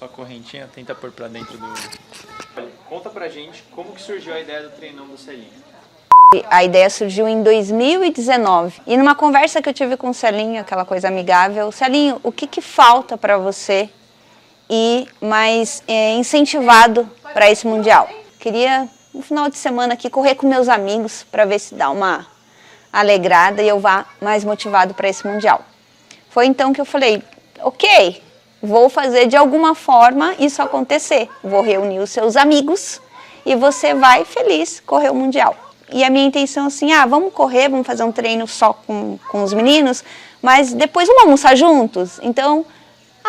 sua correntinha, tenta pôr pra dentro do... Conta pra gente como que surgiu a ideia do treinão do Celinho. A ideia surgiu em 2019 e numa conversa que eu tive com o Celinho, aquela coisa amigável, Celinho, o que falta para você ir mais incentivado para esse Mundial? Queria, no final de semana aqui, correr com meus amigos para ver se dá uma alegrada e eu vá mais motivado para esse Mundial. Foi então que eu falei, ok, vou fazer de alguma forma isso acontecer. Vou reunir os seus amigos e você vai feliz correr o Mundial. E a minha intenção assim, vamos correr, vamos fazer um treino só com os meninos, mas depois vamos almoçar juntos. Então,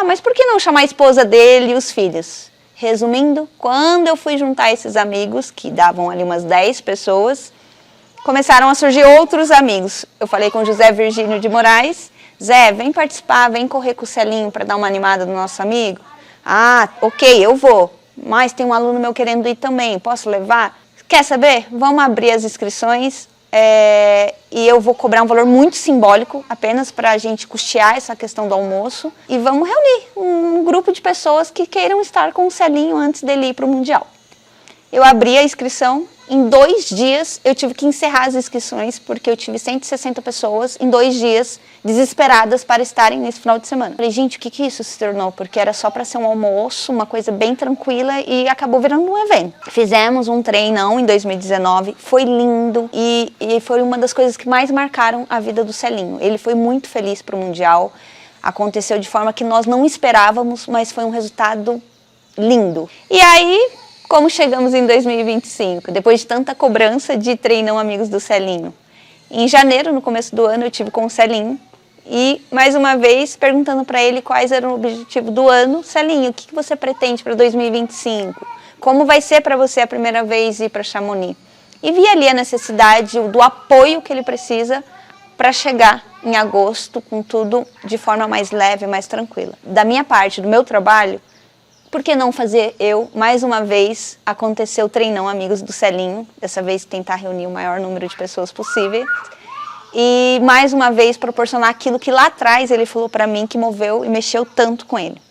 mas por que não chamar a esposa dele e os filhos? Resumindo, quando eu fui juntar esses amigos, que davam ali umas 10 pessoas, começaram a surgir outros amigos. Eu falei com o José Virgínio de Moraes, Zé, vem participar, vem correr com o Celinho para dar uma animada no nosso amigo. Ok, eu vou, mas tem um aluno meu querendo ir também, posso levar? Quer saber? Vamos abrir as inscrições e eu vou cobrar um valor muito simbólico, apenas para a gente custear essa questão do almoço. E vamos reunir um grupo de pessoas que queiram estar com o Celinho antes dele ir para o Mundial. Eu abri a inscrição, em 2 dias eu tive que encerrar as inscrições, porque eu tive 160 pessoas em 2 dias desesperadas para estarem nesse final de semana. Falei, gente, o que isso se tornou? Porque era só para ser um almoço, uma coisa bem tranquila e acabou virando um evento. Fizemos um treinão em 2019, foi lindo e foi uma das coisas que mais marcaram a vida do Celinho. Ele foi muito feliz para o Mundial, aconteceu de forma que nós não esperávamos, mas foi um resultado lindo. E aí, como chegamos em 2025, depois de tanta cobrança de treinão amigos do Celinho? Em janeiro, no começo do ano, eu tive com o Celinho e, mais uma vez, perguntando para ele quais eram o objetivo do ano. Celinho, o que você pretende para 2025? Como vai ser para você a primeira vez ir para Chamonix? E vi ali a necessidade do apoio que ele precisa para chegar em agosto com tudo de forma mais leve, mais tranquila. Da minha parte, do meu trabalho, por que não fazer mais uma vez, acontecer o treinão Amigos do Celinho, dessa vez tentar reunir o maior número de pessoas possível, e mais uma vez proporcionar aquilo que lá atrás ele falou para mim que moveu e mexeu tanto com ele.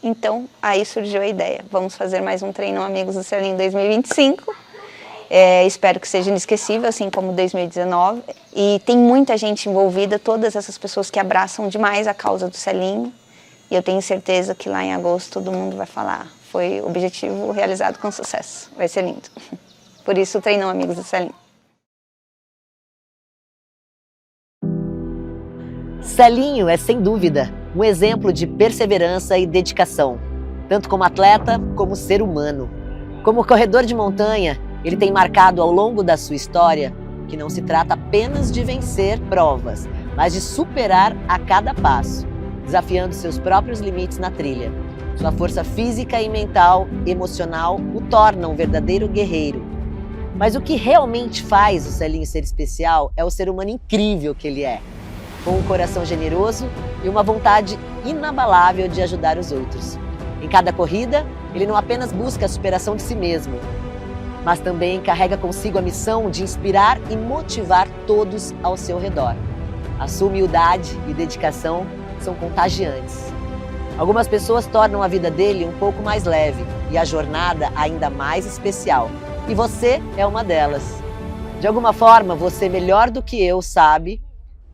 Então, aí surgiu a ideia, vamos fazer mais um treinão Amigos do Celinho em 2025, espero que seja inesquecível, assim como 2019, e tem muita gente envolvida, todas essas pessoas que abraçam demais a causa do Celinho. E eu tenho certeza que lá em agosto todo mundo vai falar, foi objetivo realizado com sucesso, vai ser lindo. Por isso, treinam Amigos do Celinho. Celinho é, sem dúvida, um exemplo de perseverança e dedicação, tanto como atleta como ser humano. Como corredor de montanha, ele tem marcado ao longo da sua história que não se trata apenas de vencer provas, mas de superar a cada passo, desafiando seus próprios limites na trilha. Sua força física e mental, emocional, o tornam um verdadeiro guerreiro. Mas o que realmente faz o Celinho ser especial é o ser humano incrível que ele é, com um coração generoso e uma vontade inabalável de ajudar os outros. Em cada corrida, ele não apenas busca a superação de si mesmo, mas também carrega consigo a missão de inspirar e motivar todos ao seu redor. A sua humildade e dedicação são contagiantes. Algumas pessoas tornam a vida dele um pouco mais leve e a jornada ainda mais especial. E você é uma delas. De alguma forma, você melhor do que eu sabe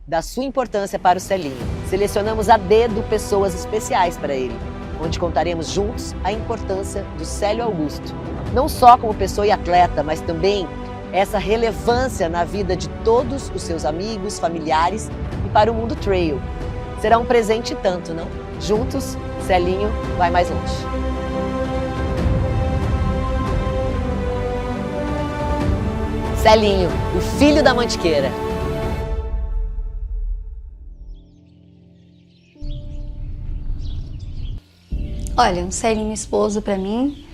da sua importância para o Celinho. Selecionamos a dedo pessoas especiais para ele, onde contaremos juntos a importância do Célio Augusto. Não só como pessoa e atleta, mas também essa relevância na vida de todos os seus amigos, familiares e para o mundo trail. Será um presente e tanto, não? Juntos, Celinho vai mais longe. Celinho, o filho da Mantiqueira. Olha, um Celinho esposo para mim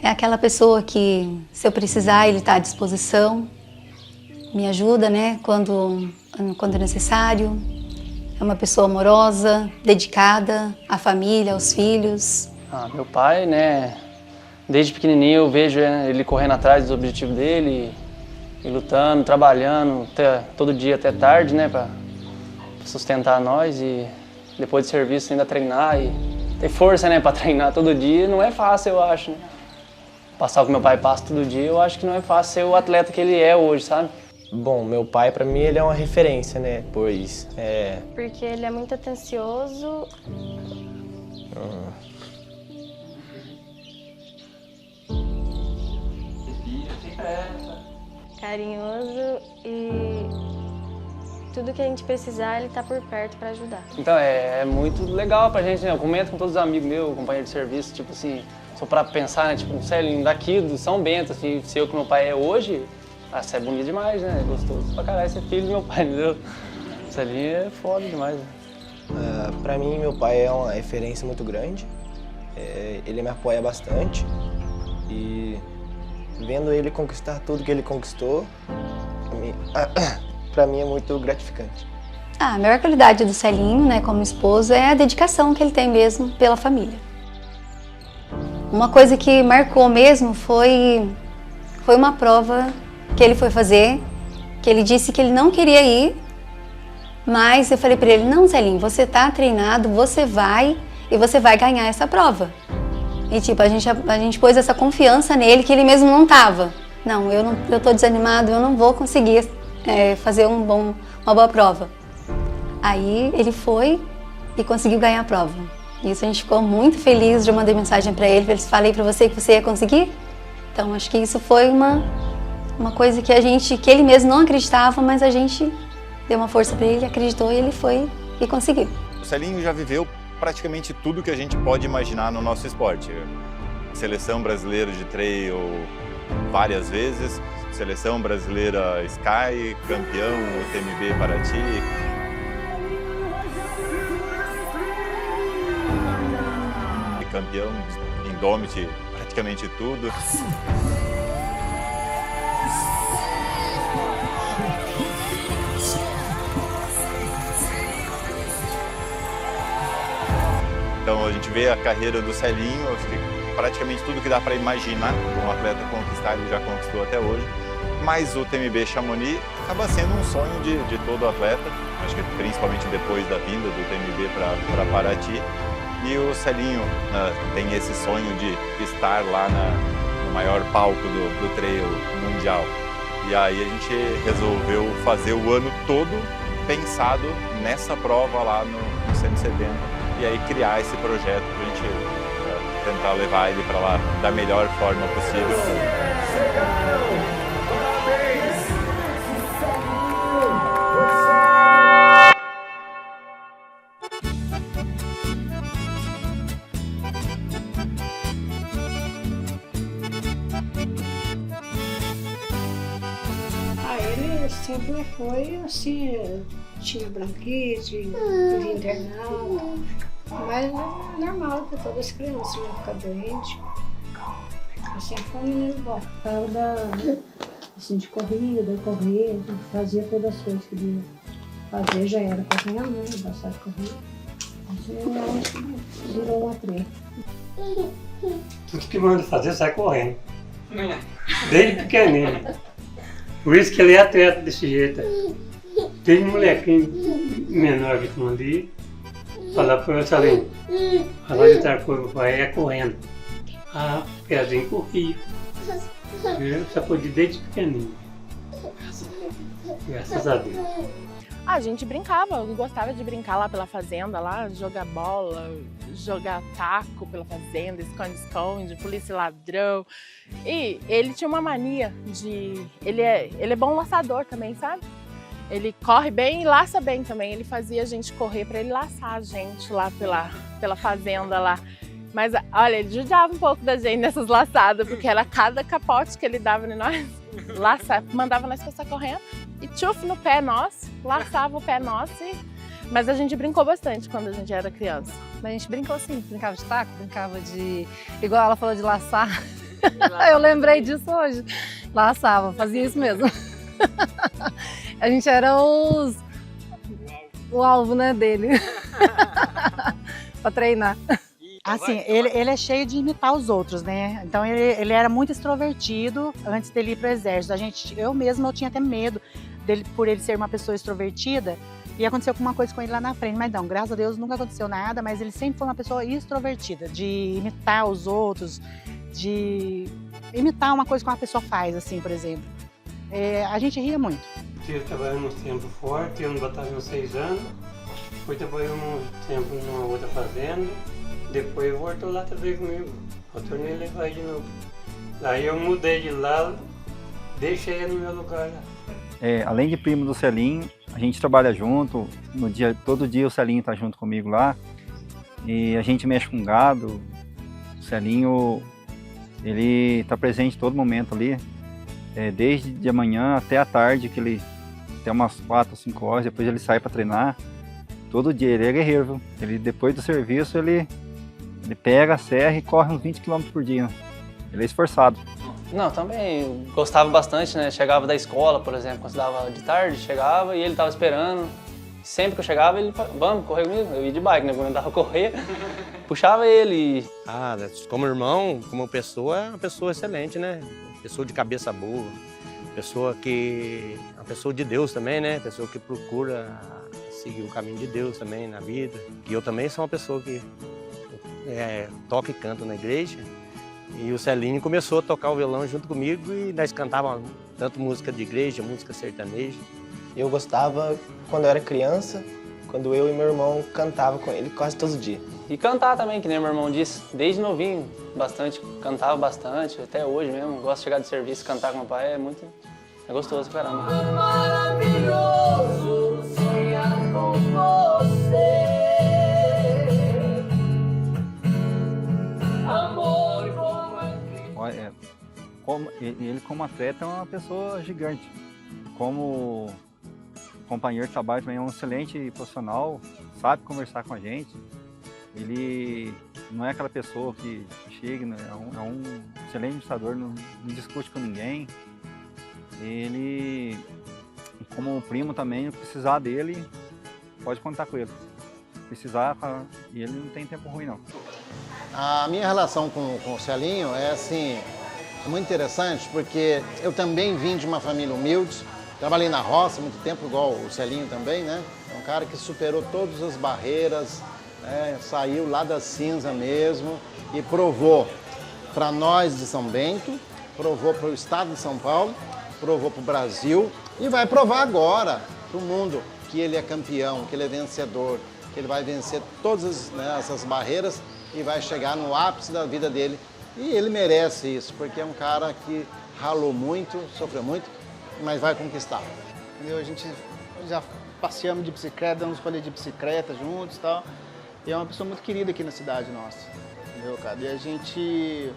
é aquela pessoa que, se eu precisar, ele está à disposição, me ajuda, né, quando é necessário. É uma pessoa amorosa, dedicada à família, aos filhos. Meu pai, né, desde pequenininho eu vejo ele correndo atrás dos objetivos dele, e lutando, trabalhando todo dia até tarde, né, para sustentar nós, e depois de serviço ainda treinar e ter força, né, pra treinar todo dia, não é fácil, eu acho, né? Passar o que meu pai passa todo dia, eu acho que não é fácil ser o atleta que ele é hoje, sabe? Bom, meu pai, pra mim, ele é uma referência, né? Pois Porque ele é muito atencioso. Carinhoso e tudo que a gente precisar, ele tá por perto pra ajudar. Então é muito legal pra gente, né? Eu comento com todos os amigos meus, companheiros de serviço, tipo assim, só pra pensar, né? Tipo, Celinho, daqui do São Bento, assim, ser eu que meu pai é hoje, você é bonito demais, né? É gostoso pra caralho ser filho do meu pai, entendeu? Celinho é foda demais, né? Pra mim, meu pai é uma referência muito grande. Ele me apoia bastante. E vendo ele conquistar tudo que ele conquistou, pra mim é muito gratificante. A maior qualidade do Celinho, né, como esposo, é a dedicação que ele tem mesmo pela família. Uma coisa que marcou mesmo foi uma prova que ele foi fazer, que ele disse que ele não queria ir, mas eu falei para ele, não, Celinho, você tá treinado, você vai e você vai ganhar essa prova. E tipo, a gente pôs essa confiança nele que ele mesmo não tava. Não, eu tô desanimado, eu não vou conseguir fazer uma boa prova. Aí ele foi e conseguiu ganhar a prova. Isso a gente ficou muito feliz, eu mandei mensagem para ele, falei para você que você ia conseguir. Então acho que isso foi uma coisa que ele mesmo não acreditava, mas a gente deu uma força para ele, acreditou e ele foi e conseguiu. O Celinho já viveu praticamente tudo que a gente pode imaginar no nosso esporte. Seleção brasileira de trail várias vezes, seleção brasileira Sky, campeão UTMB Paraty. Campeão Indomit, praticamente tudo. Então a gente vê a carreira do Celinho, acho que praticamente tudo que dá para imaginar um atleta conquistar, ele já conquistou até hoje. Mas o TMB Chamonix acaba sendo um sonho de todo atleta, acho que principalmente depois da vinda do TMB para Paraty. E o Celinho tem esse sonho de estar lá no maior palco do trail mundial. E aí a gente resolveu fazer o ano todo pensado nessa prova lá no 170. E aí criar esse projeto para a gente tentar levar ele para lá da melhor forma possível. Ele sempre foi assim, tinha bronquite, vivia internado, mas é normal para todas as crianças, não ficar doente. Assim foi um menino bom. Assim, de corrida, correr, fazia todas as coisas que ele fazia, já era para ganhar, né? Bastante corrida. Assim, virou um atleta. Tudo que manda fazer sai correndo. Desde pequenininho. Por isso que ele é atleta desse jeito. Desde molequinho menor que tu ali, falar para eu Celinho, falar de outra coisa, vai é correndo. Ah, Pezinho corria. Eu só podia desde pequenininho. Graças a Deus. A gente brincava, eu gostava de brincar lá pela fazenda, lá, jogar bola, jogar taco pela fazenda, esconde-esconde, polícia e ladrão. E ele tinha uma mania de... Ele é bom laçador também, sabe? Ele corre bem e laça bem também. Ele fazia a gente correr para ele laçar a gente lá pela fazenda lá. Mas, olha, ele judiava um pouco da gente nessas laçadas, porque era cada capote que ele dava em nós, mandava nós passar correndo. E tchuf no pé nosso, laçava o pé nosso. Mas a gente brincou bastante quando a gente era criança. Mas a gente brincou sim, brincava de taco, brincava de... Igual ela falou de laçar. Eu lembrei disso hoje. Laçava, fazia isso mesmo. A gente era o alvo, né, dele. Pra treinar. Assim, ele é cheio de imitar os outros, né? Então ele era muito extrovertido antes dele ir pro exército. Eu tinha até medo dele, por ele ser uma pessoa extrovertida, e aconteceu alguma coisa com ele lá na frente. Mas não, graças a Deus nunca aconteceu nada, mas ele sempre foi uma pessoa extrovertida, de imitar os outros, de imitar uma coisa que uma pessoa faz, assim, por exemplo. A gente ria muito. Eu trabalhei uns tempos forte, eu no batalhão 6 anos, depois trabalhei um tempo numa outra fazenda, depois voltou lá também comigo. Eu tornei ele levar de novo. Aí eu mudei de lá, deixei ele no meu lugar lá. Além de primo do Celinho, a gente trabalha junto, todo dia o Celinho está junto comigo lá, e a gente mexe com gado. O Celinho, ele está presente todo momento ali, desde de manhã até a tarde, que ele até umas 4, 5 horas, depois ele sai para treinar. Todo dia, ele é guerreiro, viu? Ele, depois do serviço, ele pega a serra e corre uns 20 km por dia. Ele é esforçado. Não, também gostava bastante, né? Chegava da escola, por exemplo, quando estudava de tarde, chegava e ele estava esperando. Sempre que eu chegava, ele falava, vamos correr comigo. Eu ia de bike, né? Quando eu andava a correr, puxava ele. Como irmão, como pessoa, é uma pessoa excelente, né? Pessoa de cabeça boa, uma pessoa de Deus também, né? Pessoa que procura seguir o caminho de Deus também na vida. E eu também sou uma pessoa que toca e canta na igreja. E o Celinho começou a tocar o violão junto comigo e nós cantávamos tanto música de igreja, música sertaneja. Eu gostava quando eu era criança, quando eu e meu irmão cantava com ele quase todo dia. E cantar também, que nem meu irmão disse, desde novinho, cantava bastante, até hoje mesmo. Gosto de chegar de serviço e cantar com meu pai, é gostoso pra caramba. Maravilhoso sonhar com você. Amor como ele como atleta é uma pessoa gigante. Como companheiro de trabalho também é um excelente profissional, sabe conversar com a gente. Ele não é aquela pessoa que chega, é um excelente administrador, não discute com ninguém. Ele, como primo também, precisar dele, pode contar com ele. Precisar, e ele não tem tempo ruim não. A minha relação com o Celinho é assim, muito interessante, porque eu também vim de uma família humilde, trabalhei na roça muito tempo, igual o Celinho também, né? É um cara que superou todas as barreiras, né? Saiu lá da cinza mesmo e provou para nós de São Bento, provou para o estado de São Paulo, provou para o Brasil e vai provar agora para o mundo que ele é campeão, que ele é vencedor, que ele vai vencer todas essas barreiras e vai chegar no ápice da vida dele. E ele merece isso, porque é um cara que ralou muito, sofreu muito, mas vai conquistar. Entendeu? A gente já passeamos de bicicleta, damos rolê de bicicleta juntos e tal. E é uma pessoa muito querida aqui na cidade nossa, entendeu, cara? E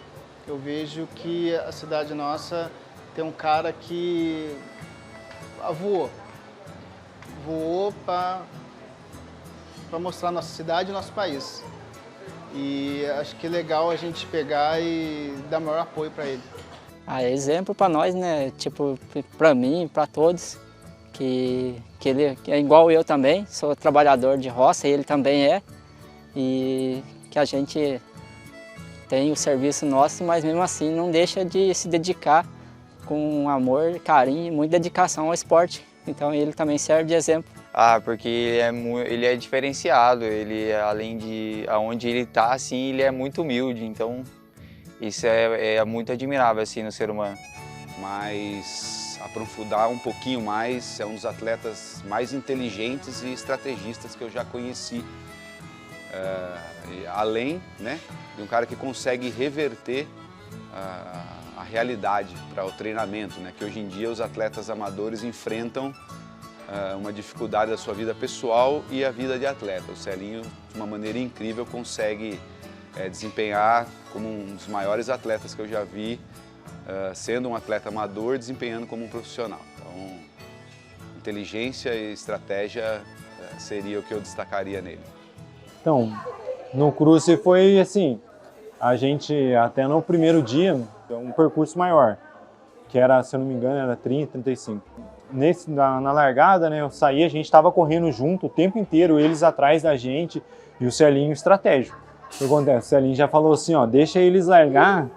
eu vejo que a cidade nossa tem um cara que voou para mostrar nossa cidade e nosso país. E acho que é legal a gente pegar e dar maior apoio para ele. É exemplo para nós, né? Tipo, para mim, para todos, que ele é igual eu também, sou trabalhador de roça, ele também é. E que a gente tem o serviço nosso, mas mesmo assim não deixa de se dedicar com amor, carinho e muita dedicação ao esporte. Então ele também serve de exemplo. Porque ele é diferenciado, ele além de aonde ele está, assim, ele é muito humilde, então isso é muito admirável assim no ser humano. Mas aprofundar um pouquinho mais, é um dos atletas mais inteligentes e estrategistas que eu já conheci. Além, né, de um cara que consegue reverter a realidade para o treinamento, né, que hoje em dia os atletas amadores enfrentam uma dificuldade da sua vida pessoal e a vida de atleta. O Celinho, de uma maneira incrível, consegue desempenhar como um dos maiores atletas que eu já vi, sendo um atleta amador, desempenhando como um profissional. Então, inteligência e estratégia seria o que eu destacaria nele. Então, no Cruze foi assim, a gente até no primeiro dia, um percurso maior, que era, se eu não me engano, era 30, 35. Na largada, né, eu saí, a gente estava correndo junto o tempo inteiro, eles atrás da gente e o Celinho estratégico. O que acontece? O Celinho já falou assim, ó, deixa eles largar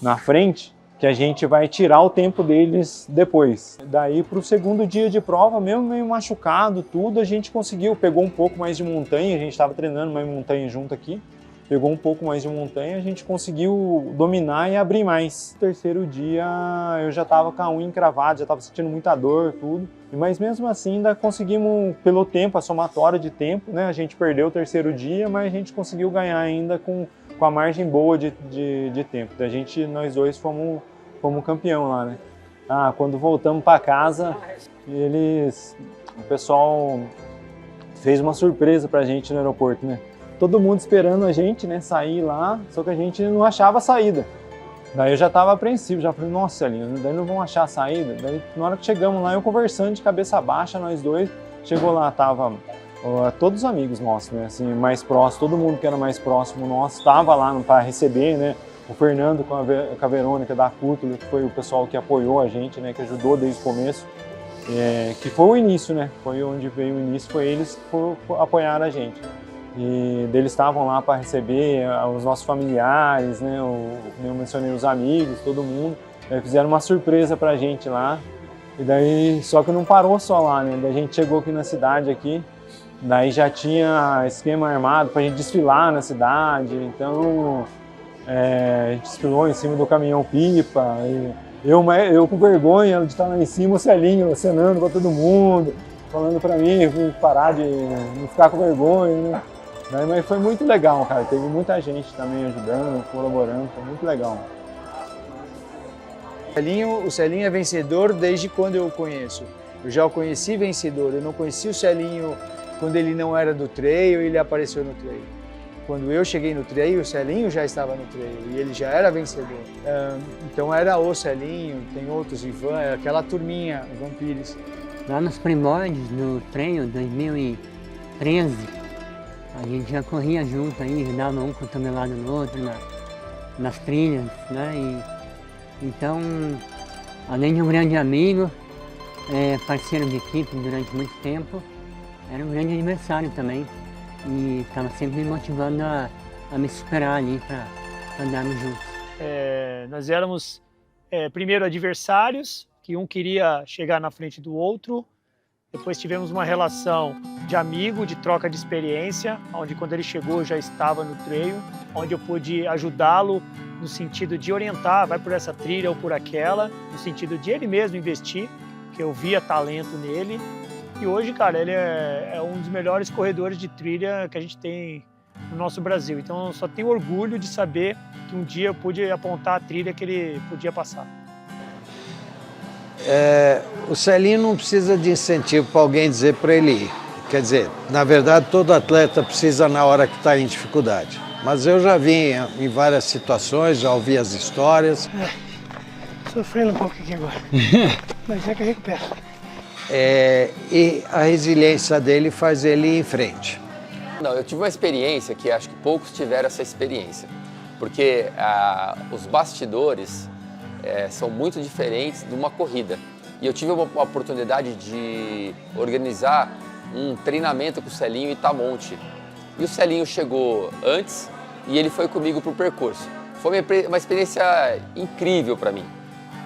na frente que a gente vai tirar o tempo deles depois. Daí para o segundo dia de prova, mesmo meio machucado, tudo, a gente conseguiu, pegou um pouco mais de montanha, a gente estava treinando mais montanha junto aqui, pegou um pouco mais de montanha, a gente conseguiu dominar e abrir mais. No terceiro dia eu já estava com a unha encravada, já estava sentindo muita dor, tudo. Mas mesmo assim ainda conseguimos, pelo tempo, a somatória de tempo, né? A gente perdeu o terceiro dia, mas a gente conseguiu ganhar ainda com a margem boa de tempo. Nós dois fomos campeão lá, né? Quando voltamos para casa, o pessoal fez uma surpresa pra gente no aeroporto, né? Todo mundo esperando a gente, né, sair lá, só que a gente não achava a saída. Daí eu já estava apreensivo, já falei, nossa, Celinho, daí não vão achar a saída. Daí na hora que chegamos lá, eu conversando de cabeça baixa, nós dois, chegou lá, tava todos os amigos nossos, né, assim, mais próximos, todo mundo que era mais próximo nosso, estava lá para receber, né, o Fernando com a Verônica da Cútula, que foi o pessoal que apoiou a gente, né, que ajudou desde o começo, que foi o início, né, foi onde veio o início, foi eles que apoiaram a gente. E eles estavam lá para receber os nossos familiares, né, eu mencionei os amigos, todo mundo, fizeram uma surpresa para a gente lá, e daí, só que não parou só lá, né, daí a gente chegou aqui na cidade aqui, daí já tinha esquema armado para a gente desfilar na cidade, então a gente desfilou em cima do caminhão-pipa, eu com vergonha de estar lá em cima, o Celinho acenando para todo mundo, falando para mim parar de não ficar com vergonha, né. Mas foi muito legal, cara. Teve muita gente também ajudando, colaborando, foi muito legal. O Celinho é vencedor desde quando eu o conheço. Eu já o conheci vencedor, eu não conheci o Celinho quando ele não era do trail e ele apareceu no trail. Quando eu cheguei no trail, o Celinho já estava no trail e ele já era vencedor. Então era o Celinho, tem outros, Ivan, aquela turminha, Ivan Pires. Lá nos primórdios do trail, 2013, a gente já corria junto aí, dava um cotovelado no outro nas trilhas, né? Então, além de um grande amigo, parceiro de equipe durante muito tempo, era um grande adversário também. E estava sempre me motivando a me superar ali para andarmos juntos. Nós éramos primeiro adversários, que um queria chegar na frente do outro. Depois tivemos uma relação de amigo, de troca de experiência, onde quando ele chegou eu já estava no trail, onde eu pude ajudá-lo no sentido de orientar, vai por essa trilha ou por aquela, no sentido de ele mesmo investir, que eu via talento nele. E hoje, cara, ele é um dos melhores corredores de trilha que a gente tem no nosso Brasil. Então eu só tenho orgulho de saber que um dia eu pude apontar a trilha que ele podia passar. O Celinho não precisa de incentivo para alguém dizer para ele ir. Quer dizer, na verdade, todo atleta precisa na hora que está em dificuldade. Mas eu já vi em várias situações, já ouvi as histórias. Sofrendo um pouco aqui agora, mas é que recupera. E a resiliência dele faz ele ir em frente. Não, eu tive uma experiência que acho que poucos tiveram essa experiência. Porque os bastidores são muito diferentes de uma corrida. E eu tive uma oportunidade de organizar um treinamento com o Celinho em Itamonte. E o Celinho chegou antes e ele foi comigo para o percurso. Foi uma experiência incrível para mim.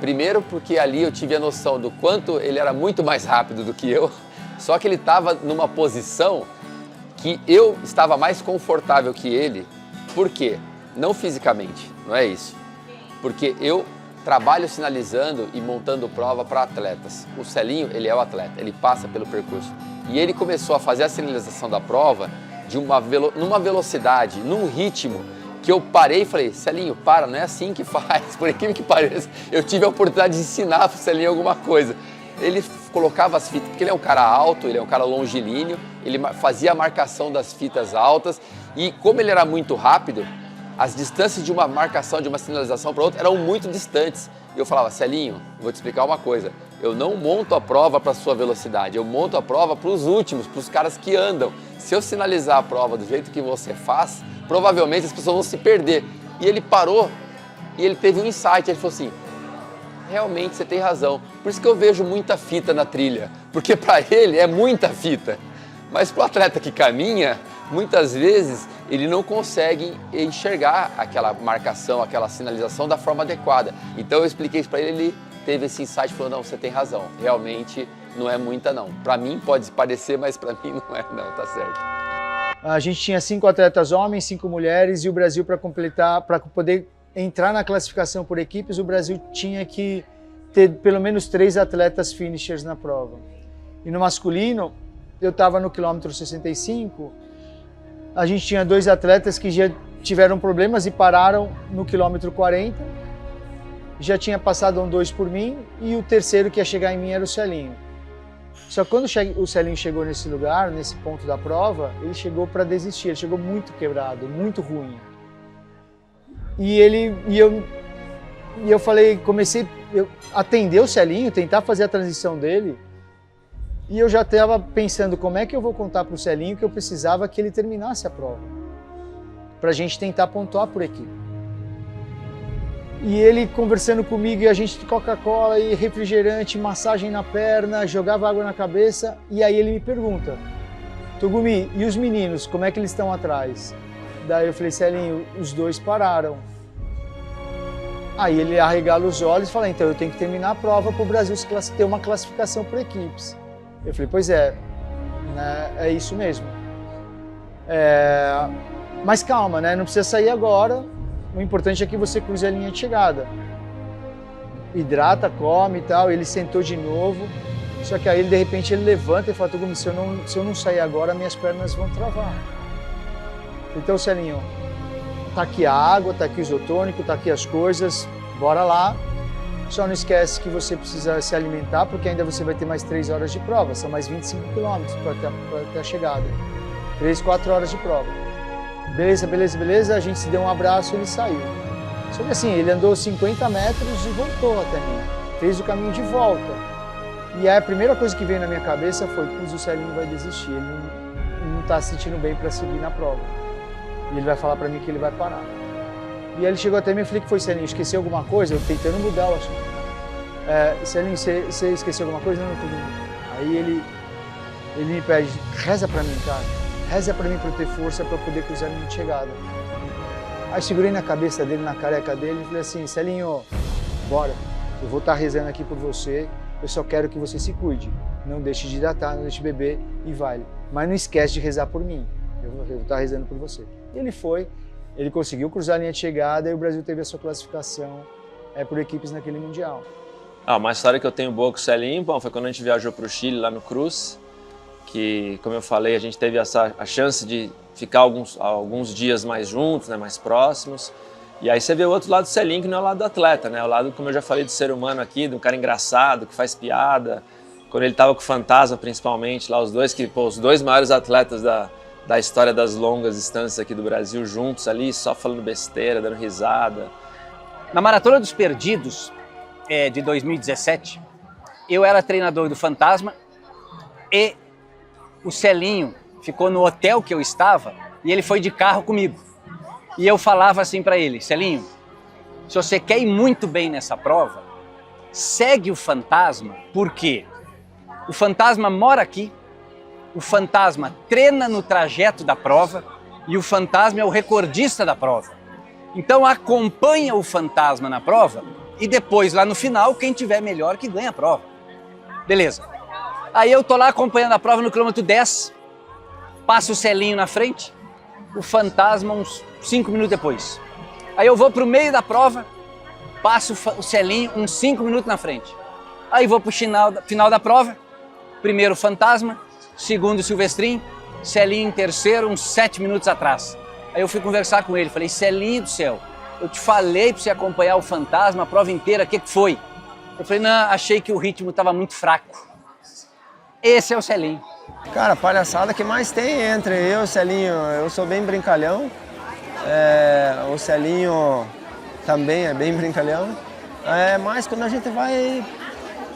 Primeiro porque ali eu tive a noção do quanto ele era muito mais rápido do que eu, só que ele estava numa posição que eu estava mais confortável que ele. Por quê? Não fisicamente, não é isso. Porque eu trabalho sinalizando e montando prova para atletas. O Celinho, ele é o atleta, ele passa pelo percurso. E ele começou a fazer a sinalização da prova numa velocidade, num ritmo, que eu parei e falei, Celinho, para, não é assim que faz, por incrível que pareça. Eu tive a oportunidade de ensinar para o Celinho alguma coisa. Ele colocava as fitas, porque ele é um cara alto, ele é um cara longilíneo, ele fazia a marcação das fitas altas, e como ele era muito rápido, as distâncias de uma marcação, de uma sinalização para outra, eram muito distantes. E eu falava, Celinho, vou te explicar uma coisa, eu não monto a prova para a sua velocidade, eu monto a prova para os últimos, para os caras que andam. Se eu sinalizar a prova do jeito que você faz, provavelmente as pessoas vão se perder. E ele parou e ele teve um insight, ele falou assim, realmente você tem razão, por isso que eu vejo muita fita na trilha, porque para ele é muita fita. Mas para o atleta que caminha, muitas vezes ele não consegue enxergar aquela marcação, aquela sinalização da forma adequada. Então eu expliquei isso para ele, ele teve esse insight e falou, não, você tem razão, realmente não é muita não. Para mim pode parecer, mas para mim não é não, tá certo. A gente tinha 5 atletas homens, 5 mulheres, e o Brasil, para completar, para poder entrar na classificação por equipes, o Brasil tinha que ter pelo menos 3 atletas finishers na prova. E no masculino, eu estava no quilômetro 65, a gente tinha 2 atletas que já tiveram problemas e pararam no quilômetro 40, já tinha passado 2 por mim, e o terceiro que ia chegar em mim era o Celinho. Só que quando o Celinho chegou nesse lugar, nesse ponto da prova, ele chegou para desistir, ele chegou muito quebrado, muito ruim. E eu falei, comecei a atender o Celinho, tentar fazer a transição dele, e eu já estava pensando como é que eu vou contar para o Celinho que eu precisava que ele terminasse a prova, para a gente tentar pontuar por equipe. E ele conversando comigo, e a gente de Coca-Cola e refrigerante, massagem na perna, jogava água na cabeça, e aí ele me pergunta, Togumi, e os meninos, como é que eles estão atrás? Daí eu falei, Celinho, os 2 pararam. Aí ele arregala os olhos e fala, então eu tenho que terminar a prova para o Brasil ter uma classificação por equipes. Eu falei, pois é, né, é isso mesmo. Mas calma, né, não precisa sair agora. O importante é que você cruze a linha de chegada. Hidrata, come e tal. Ele sentou de novo. Só que aí, de repente, ele levanta e fala, Togumi, se eu não sair agora, minhas pernas vão travar. Então, Celinho, tá aqui a água, tá aqui o isotônico, tá aqui as coisas, bora lá. Só não esquece que você precisa se alimentar, porque ainda você vai ter mais 3 horas de prova. São mais 25 quilômetros para até a chegada. 3, 4 horas de prova. Beleza, beleza, beleza, a gente se deu um abraço e ele saiu. Só que assim, ele andou 50 metros e voltou até mim. Fez o caminho de volta. E aí a primeira coisa que veio na minha cabeça foi, o Celinho vai desistir, ele não está se sentindo bem para seguir na prova. E ele vai falar para mim que ele vai parar. E aí ele chegou até mim e falei, que foi, Celinho, esqueceu alguma coisa? Eu tentando mudar o assunto. Celinho, você esqueceu alguma coisa? Não, tudo bem. Aí ele me pede, reza para mim, cara. Reza para mim para eu ter força para poder cruzar a linha de chegada. Aí segurei na cabeça dele, na careca dele e falei assim, Celinho, bora, eu vou estar rezando aqui por você, eu só quero que você se cuide. Não deixe de hidratar, não deixe de beber e vai. Mas não esquece de rezar por mim, eu vou estar rezando por você. E ele foi, ele conseguiu cruzar a linha de chegada e o Brasil teve a sua classificação por equipes naquele Mundial. Uma história que eu tenho boa com o Celinho, foi quando a gente viajou para o Chile, lá no Cruz, que, como eu falei, a gente teve a chance de ficar alguns dias mais juntos, né, mais próximos. E aí você vê o outro lado do Celinho, que não é o lado do atleta, né? O lado, como eu já falei, do ser humano aqui, de um cara engraçado, que faz piada. Quando ele estava com o Fantasma, principalmente, lá os dois, os 2 maiores atletas da história das longas distâncias aqui do Brasil, juntos ali, só falando besteira, dando risada. Na Maratona dos Perdidos, de 2017, eu era treinador do Fantasma e o Celinho ficou no hotel que eu estava e ele foi de carro comigo. E eu falava assim para ele, Celinho, se você quer ir muito bem nessa prova, segue o Fantasma, por quê? O Fantasma mora aqui, o Fantasma treina no trajeto da prova e o Fantasma é o recordista da prova. Então acompanha o Fantasma na prova e depois, lá no final, quem tiver melhor que ganha a prova. Beleza. Aí eu tô lá acompanhando a prova no quilômetro 10, passa o Celinho na frente, o Fantasma uns 5 minutos depois. Aí eu vou pro meio da prova, passo o Celinho uns 5 minutos na frente. Aí vou pro final da prova, primeiro o Fantasma, segundo o Silvestrin, Celinho em terceiro, uns 7 minutos atrás. Aí eu fui conversar com ele, falei, Celinho do céu, eu te falei para você acompanhar o Fantasma a prova inteira, o que foi? Eu falei, não, achei que o ritmo estava muito fraco. Esse é o Celinho. Cara, a palhaçada que mais tem entre eu e o Celinho, eu sou bem brincalhão, o Celinho também é bem brincalhão, mas quando a gente vai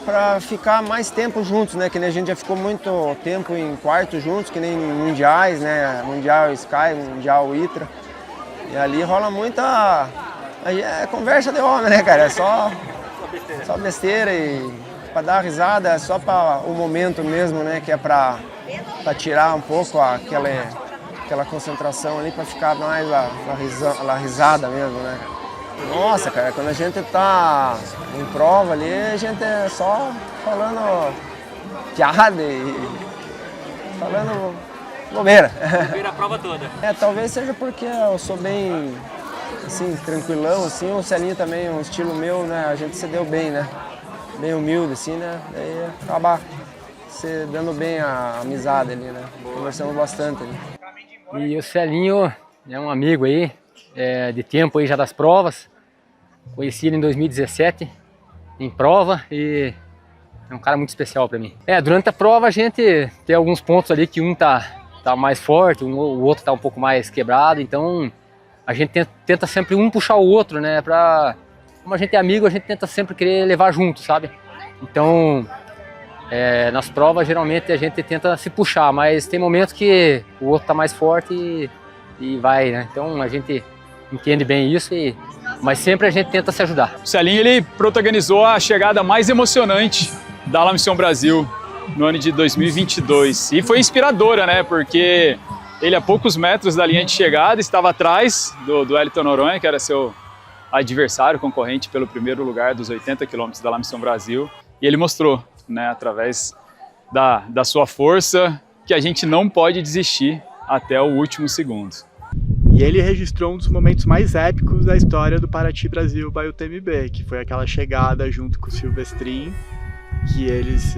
para ficar mais tempo juntos, né, que nem a gente já ficou muito tempo em quarto juntos, que nem mundiais, né, Mundial Sky, Mundial Itra, e ali rola muita conversa de homem, né, cara, é só besteira e para dar risada, é só para o momento mesmo, né, que é para tirar um pouco aquela concentração ali para ficar mais a risada mesmo, né? Nossa, cara, quando a gente tá em prova ali, a gente é só falando piada e falando bobeira. Vira a prova toda. Talvez seja porque eu sou bem, assim, tranquilão, assim, o Celinho também, um estilo meu, né, a gente se deu bem, né, bem humilde, assim, né, daí acaba se dando bem a amizade ali, né, conversamos bastante ali. E o Celinho é um amigo aí, de tempo aí já das provas, conheci ele em 2017, em prova, e é um cara muito especial para mim. Durante a prova a gente tem alguns pontos ali que um tá mais forte, o outro tá um pouco mais quebrado, então a gente tenta sempre um puxar o outro, né? Como a gente é amigo, a gente tenta sempre querer levar junto, sabe? Então, nas provas geralmente a gente tenta se puxar, mas tem momentos que o outro tá mais forte e vai, né? Então a gente entende bem isso, mas sempre a gente tenta se ajudar. O Celinho, ele protagonizou a chegada mais emocionante da La Mission Brasil no ano de 2022 e foi inspiradora, né? Porque ele a poucos metros da linha de chegada estava atrás do Wellington Noronha, que era seu adversário, concorrente pelo primeiro lugar dos 80 quilômetros da La Mission Brasil, e ele mostrou, né, através da sua força, que a gente não pode desistir até o último segundo. E ele registrou um dos momentos mais épicos da história do Paraty Brasil by UTMB, que foi aquela chegada junto com o Silvestrin, que eles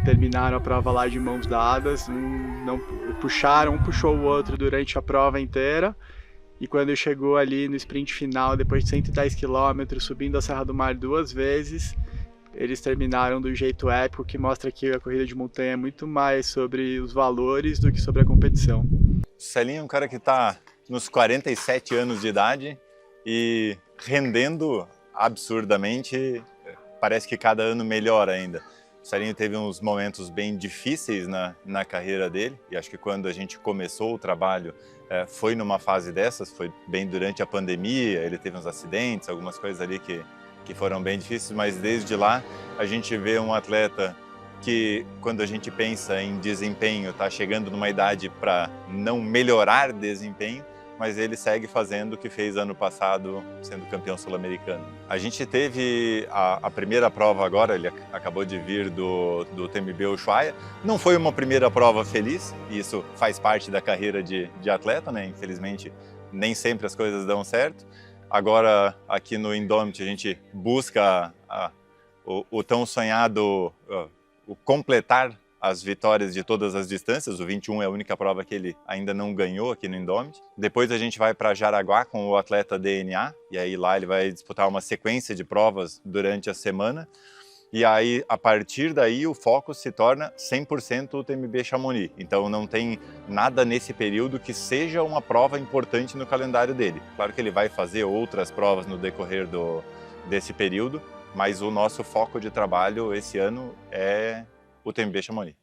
terminaram a prova lá de mãos dadas, um puxou o outro durante a prova inteira, e quando chegou ali no sprint final, depois de 110 km, subindo a Serra do Mar 2 vezes, eles terminaram do jeito épico, que mostra que a corrida de montanha é muito mais sobre os valores do que sobre a competição. O Celinho é um cara que está nos 47 anos de idade e rendendo absurdamente. Parece que cada ano melhor ainda. O Celinho teve uns momentos bem difíceis na carreira dele, e acho que quando a gente começou o trabalho foi numa fase dessas, foi bem durante a pandemia, ele teve uns acidentes, algumas coisas ali que foram bem difíceis, mas desde lá a gente vê um atleta que, quando a gente pensa em desempenho, está chegando numa idade para não melhorar desempenho, mas ele segue fazendo o que fez ano passado, sendo campeão sul-americano. A gente teve a primeira prova agora, ele acabou de vir do UTMB Ushuaia. Não foi uma primeira prova feliz, e isso faz parte da carreira de atleta, né? Infelizmente, nem sempre as coisas dão certo. Agora, aqui no Indomit, a gente busca o tão sonhado, o completar as vitórias de todas as distâncias. O 21 é a única prova que ele ainda não ganhou aqui no Indomit. Depois a gente vai para Jaraguá com o atleta DNA, e aí lá ele vai disputar uma sequência de provas durante a semana. E aí, a partir daí, o foco se torna 100% o UTMB Chamonix. Então não tem nada nesse período que seja uma prova importante no calendário dele. Claro que ele vai fazer outras provas no decorrer desse período, mas o nosso foco de trabalho esse ano é o UTMB Chamonix.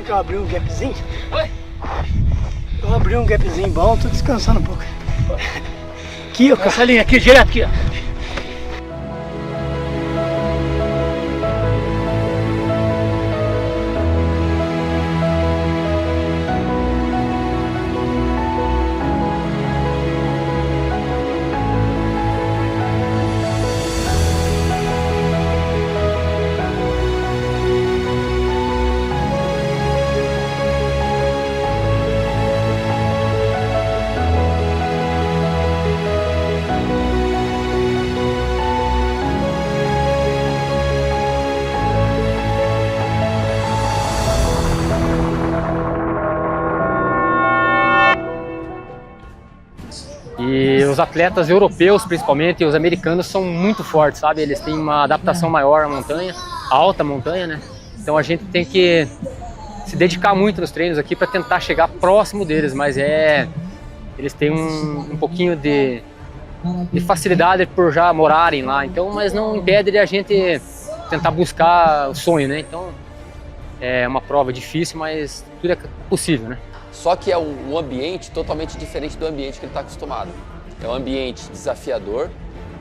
Eu abri um gapzinho. Eu abri um gapzinho bom, tô descansando um pouco. Aqui, ó, com essa linha aqui, direto aqui, ó. os atletas europeus, principalmente, e os americanos são muito fortes, sabe? Eles têm uma adaptação maior à montanha, à alta montanha, né? Então a gente tem que se dedicar muito nos treinos aqui para tentar chegar próximo deles, mas eles têm um pouquinho de facilidade por já morarem lá, então, mas não impede de a gente tentar buscar o sonho, né? Então é uma prova difícil, mas tudo é possível, né? Só que é um ambiente totalmente diferente do ambiente que ele está acostumado. É um ambiente desafiador,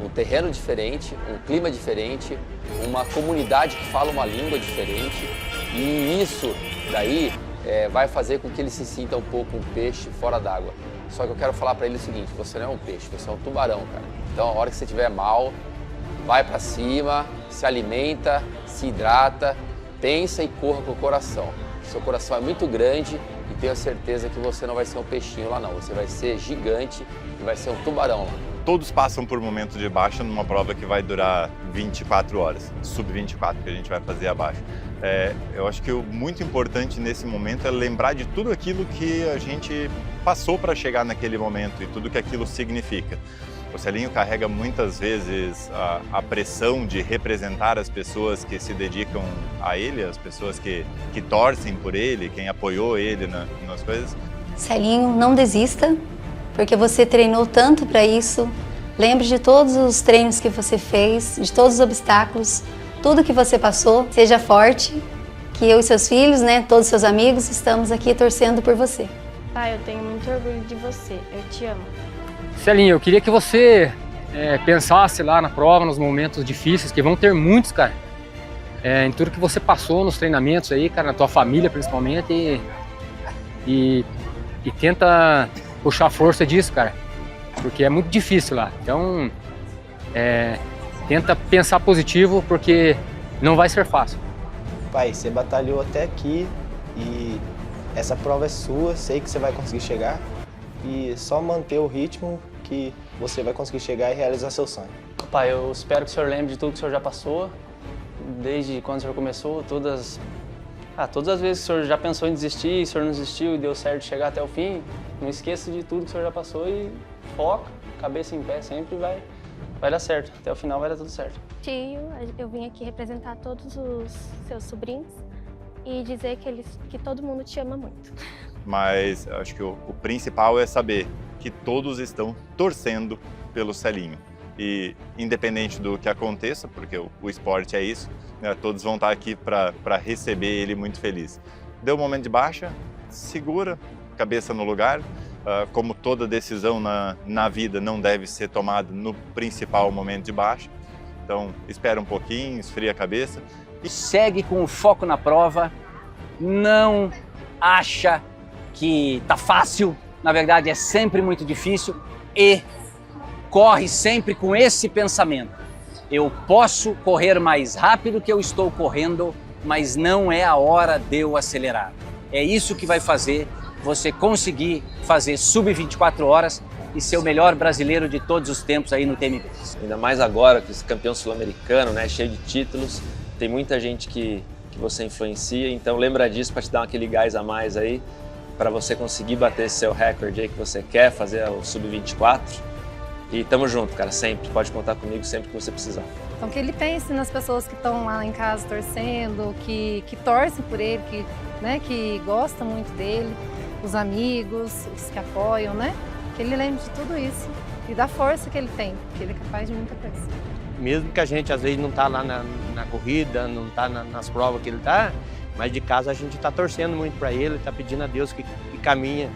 um terreno diferente, um clima diferente, uma comunidade que fala uma língua diferente, e isso daí vai fazer com que ele se sinta um pouco um peixe fora d'água. Só que eu quero falar para ele o seguinte: você não é um peixe, você é um tubarão, cara. Então a hora que você estiver mal, vai para cima, se alimenta, se hidrata, pensa e corra com o coração. Seu coração é muito grande e tenho certeza que você não vai ser um peixinho lá não, você vai ser gigante e vai ser um tubarão lá. Todos passam por momentos de baixa numa prova que vai durar 24 horas, sub-24 que a gente vai fazer abaixo. Eu acho que o muito importante nesse momento é lembrar de tudo aquilo que a gente passou para chegar naquele momento e tudo que aquilo significa. O Celinho carrega muitas vezes a pressão de representar as pessoas que se dedicam a ele, as pessoas que torcem por ele, quem apoiou ele nas coisas. Celinho, não desista, porque você treinou tanto para isso. Lembre de todos os treinos que você fez, de todos os obstáculos, tudo que você passou. Seja forte, que eu e seus filhos, né, todos os seus amigos, estamos aqui torcendo por você. Pai, eu tenho muito orgulho de você. Eu te amo. Celinho, eu queria que você pensasse lá na prova, nos momentos difíceis, que vão ter muitos, cara. Em tudo que você passou nos treinamentos aí, cara, na tua família principalmente, e tenta puxar a força disso, cara, porque é muito difícil lá. Então, tenta pensar positivo, porque não vai ser fácil. Pai, você batalhou até aqui e essa prova é sua, sei que você vai conseguir chegar, e só manter o ritmo que você vai conseguir chegar e realizar seu sonho. Pai, eu espero que o senhor lembre de tudo que o senhor já passou, desde quando o senhor começou, todas as vezes que o senhor já pensou em desistir, o senhor não desistiu e deu certo chegar até o fim. Não esqueça de tudo que o senhor já passou e foca, cabeça em pé sempre, vai dar certo. Até o final vai dar tudo certo. Tio, eu vim aqui representar todos os seus sobrinhos e dizer que todo mundo te ama muito. Mas acho que o principal é saber que todos estão torcendo pelo Celinho. E independente do que aconteça, porque o esporte é isso, né, todos vão estar aqui para receber ele muito feliz. Deu um momento de baixa, segura, cabeça no lugar. Como toda decisão na vida não deve ser tomada no principal momento de baixa. Então espera um pouquinho, esfria a cabeça. E segue com o foco na prova, não acha que tá fácil, na verdade é sempre muito difícil, e corre sempre com esse pensamento: eu posso correr mais rápido que eu estou correndo, mas não é a hora de eu acelerar. É isso que vai fazer você conseguir fazer sub-24 horas e ser o melhor brasileiro de todos os tempos aí no TMB. Ainda mais agora, que esse campeão sul-americano, né, cheio de títulos, tem muita gente que você influencia, então lembra disso para te dar aquele gás a mais aí, para você conseguir bater esse seu recorde aí que você quer, fazer o sub-24. E tamo junto, cara, sempre. Pode contar comigo sempre que você precisar. Então que ele pense nas pessoas que estão lá em casa torcendo, que torcem por ele, que gostam muito dele, os amigos, os que apoiam, né? Que ele lembre de tudo isso e da força que ele tem, que ele é capaz de muita coisa. Mesmo que a gente às vezes não tá lá na corrida, não tá nas provas que ele tá, mas de casa a gente tá torcendo muito para ele, tá pedindo a Deus que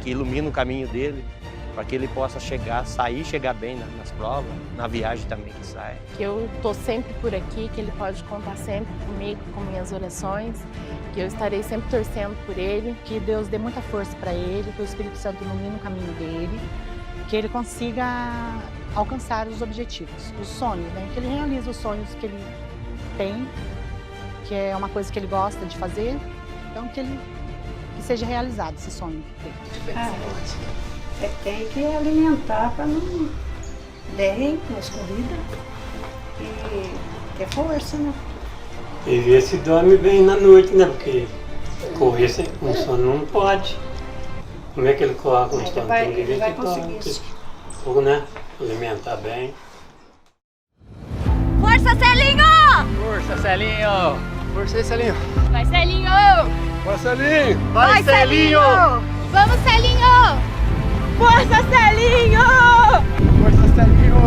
ilumine o caminho dele, para que ele possa chegar bem nas provas, na viagem também que sai. Que eu tô sempre por aqui, que ele pode contar sempre comigo, com minhas orações, que eu estarei sempre torcendo por ele, que Deus dê muita força para ele, que o Espírito Santo ilumine o caminho dele, que ele consiga alcançar os objetivos, os sonhos, né? Que ele realize os sonhos que ele tem, que é uma coisa que ele gosta de fazer, então que seja realizado esse sonho dele. Tem que alimentar para não bem nas corridas e ter força, né? E ver se dorme bem na noite, né? Porque correr com sono não pode. Como é que ele corre com sono? Ele vai conseguir. Vamos, né? Alimentar bem. Força, Celinho! Força, Celinho! Força aí, Celinho! Vai, Celinho! Vai, Celinho! Vai, Celinho! Vamos, Celinho! Força, Celinho! Força, Celinho!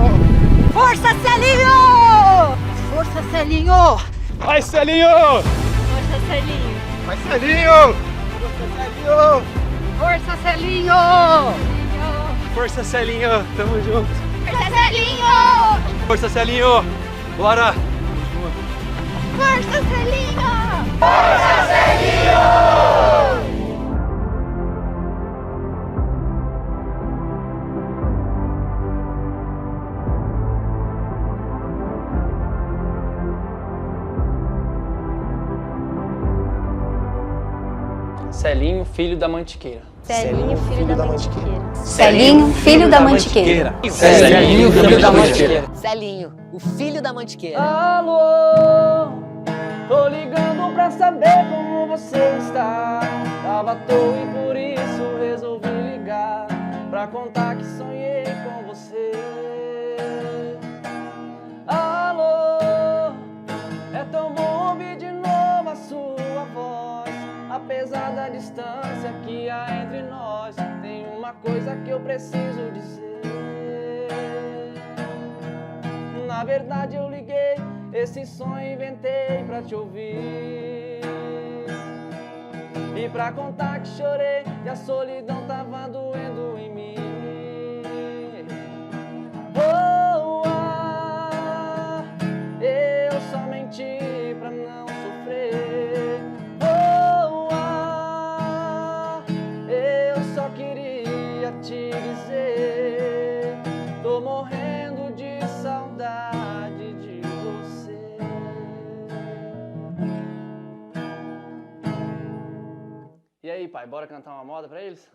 Força, Celinho! Força, Celinho! Vai, Celinho! Força, Celinho! Vai, Celinho! Força, Celinho! Força, Celinho! Tamo junto! Força, Celinho! Força, Celinho! Bora! Força, Celinho! Força, Celinho! Celinho, filho da Mantiqueira. Celinho, filho da Mantiqueira. Celinho, filho da Mantiqueira. Celinho, filho da Mantiqueira. Celinho, o filho da Mantiqueira. Alô, tô ligando pra saber como você está. Tava à toa e por isso resolvi ligar pra contar que sonhei com você. Alô, é tão bom ouvir de novo a sua voz. Apesar da distância que há entre nós, tem uma coisa que eu preciso dizer. Na verdade eu liguei, esse sonho inventei pra te ouvir. E pra contar que chorei, e a solidão tava doendo em mim. Oh, ah, eu só menti pra não sofrer. Oh, ah, eu só queria te dizer, tô morrendo de saudade de você. E aí, pai, bora cantar uma moda pra eles?